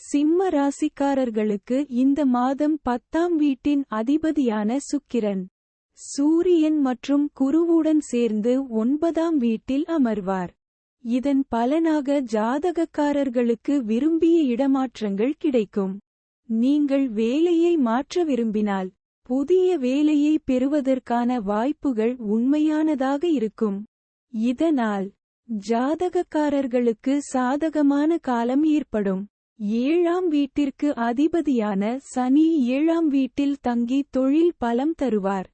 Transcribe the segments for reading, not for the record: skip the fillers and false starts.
சிம்ம ராசிக்காரர்களுக்கு இந்த மாதம் 10ஆம் வீட்டின் அதிபதியான சுக்கிரன் சூரியன் மற்றும் குருவுடன் சேர்ந்து 9ஆம் வீட்டில் அமர்வார். இதன் பலனாக ஜாதகக்காரர்களுக்கு விரும்பிய இடமாற்றங்கள் கிடைக்கும். நீங்கள் வேலையை மாற்ற விரும்பினால் புதிய வேலையை பெறுவதற்கான வாய்ப்புகள் உண்மையானதாக இருக்கும். இதனால் ஜாதகக்காரர்களுக்கு சாதகமான காலம் ஏற்படும். 7ஆம் வீட்டிற்கு அதிபதியான சனி 7ஆம் வீட்டில் தங்கி தொழில் பலம் தருவார்.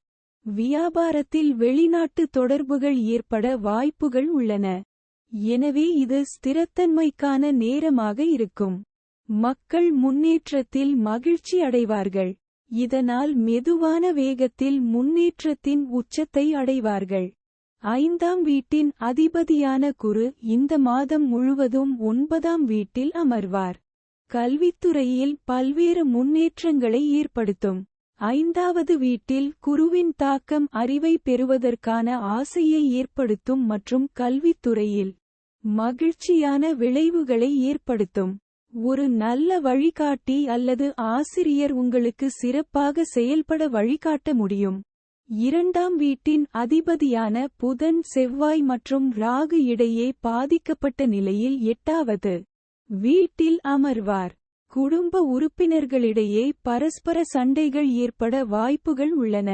வியாபாரத்தில் வெளிநாட்டு தொடர்புகள் ஏற்பட வாய்ப்புகள் உள்ளன. எனவே இது ஸ்திரத்தன்மைக்கான நேரமாக இருக்கும். மக்கள் முன்னேற்றத்தில் மகிழ்ச்சி அடைவார்கள். இதனால் மெதுவான வேகத்தில் முன்னேற்றத்தின் உச்சத்தை அடைவார்கள். 5ஆம் வீட்டின் அதிபதியான குரு இந்த மாதம் முழுவதும் 9ஆம் வீட்டில் அமர்வார். கல்வித்துறையில் பல்வேறு முன்னேற்றங்களை ஏற்படுத்தும். 5வது வீட்டில் குருவின் தாக்கம் அறிவை பெறுவதற்கான ஆசையை ஏற்படுத்தும் மற்றும் கல்வித்துறையில் மகிழ்ச்சியான விளைவுகளை ஏற்படுத்தும். ஒரு நல்ல வழிகாட்டி அல்லது ஆசிரியர் உங்களுக்கு சிறப்பாக செயல்பட வழிகாட்ட முடியும். 2ஆம் வீட்டின் அதிபதியான புதன் செவ்வாய் மற்றும் ராகு இடையே பாதிக்கப்பட்ட நிலையில் 8வது வீட்டில் அமர்வார். குடும்ப உறுப்பினர்களிடையே பரஸ்பர சண்டைகள் ஏற்பட வாய்ப்புகள் உள்ளன.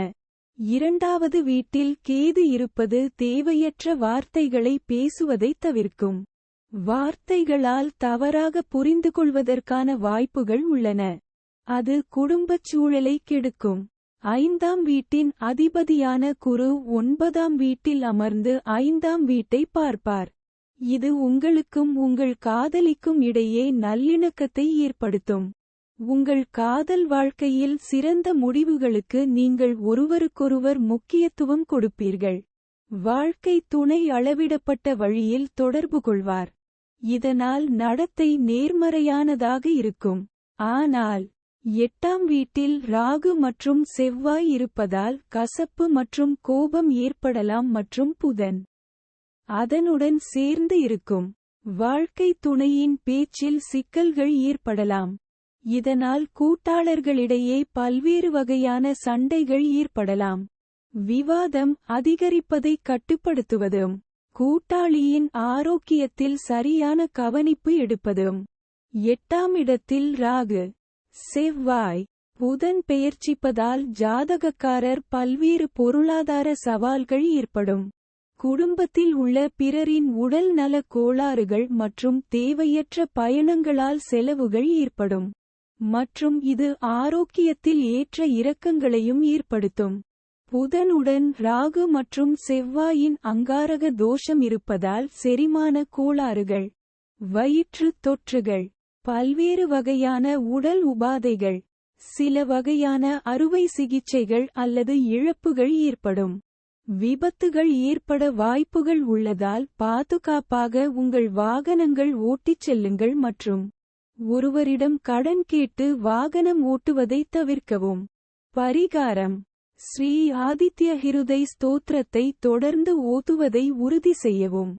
2வது வீட்டில் கேது இருப்பது தேவையற்ற வார்த்தைகளை பேசுவதை தவிர்க்கும். வார்த்தைகளால் தவறாக புரிந்துகொள்வதற்கான வாய்ப்புகள் உள்ளன. அது குடும்பச் சூழலை கெடுக்கும். 5ஆம் வீட்டின் அதிபதியான குரு 9ஆம் வீட்டில் அமர்ந்து 5ஆம் வீட்டை பார்ப்பார். இது உங்களுக்கும் உங்கள் காதலிக்கும் இடையே நல்லிணக்கத்தை ஏற்படுத்தும். உங்கள் காதல் வாழ்க்கையில் சிறந்த முடிவுகளுக்கு நீங்கள் ஒருவருக்கொருவர் முக்கியத்துவம் கொடுப்பீர்கள். வாழ்க்கை துணை அளவிடப்பட்ட வழியில் தொடர்பு கொள்வார். இதனால் நடத்தை நேர்மறையானதாக இருக்கும். ஆனால் 8ஆம் வீட்டில் ராகு மற்றும் செவ்வாய் இருப்பதால் கசப்பு மற்றும் கோபம் ஏற்படலாம் மற்றும் புதன் அதனுடன் சேர்ந்து இருக்கும். வாழ்க்கை துணையின் பேச்சில் சிக்கல்கள் ஏற்படலாம். இதனால் கூட்டாளர்களிடையே பல்வேறு வகையான சண்டைகள் ஏற்படலாம். விவாதம் அதிகரிப்பதை கட்டுப்படுத்துவதும் கூட்டாளியின் ஆரோக்கியத்தில் சரியான கவனிப்பு எடுப்பதும். 8ஆம் இடத்தில் ராகு செவ்வாய் புதன் பெயர்ச்சிப்பதால் ஜாதகக்காரர் பல்வேறு பொருளாதார சவால்கள் ஏற்படும். குடும்பத்தில் உள்ள பிறரின் உடல் நல கோளாறுகள் மற்றும் தேவையற்ற பயணங்களால் செலவுகள் ஏற்படும். மற்றும் இது ஆரோக்கியத்தில் ஏற்ற இறக்கங்களையும் ஏற்படுத்தும். புதனுடன் ராகு மற்றும் செவ்வாயின் அங்காரக தோஷம் இருப்பதால் செரிமான கோளாறுகள், வயிற்று தொற்றுகள், பல்வேறு வகையான உடல் உபாதைகள், சில வகையான அறுவை சிகிச்சைகள் அல்லது இழப்புகள் ஏற்படும். விபத்துகள் ஏற்பட வாய்ப்புகள் உள்ளதால் பாதுகாப்பாக உங்கள் வாகனங்கள் ஓட்டிச் செல்லுங்கள் மற்றும் ஒருவரிடம் கடன் கேட்டு வாகனம் ஓட்டுவதை தவிர்க்கவும். பரிகாரம்: ஸ்ரீ ஆதித்ய ஹிருதை ஸ்தோத்திரத்தை தொடர்ந்து ஓதுவதை உறுதி செய்யவும்.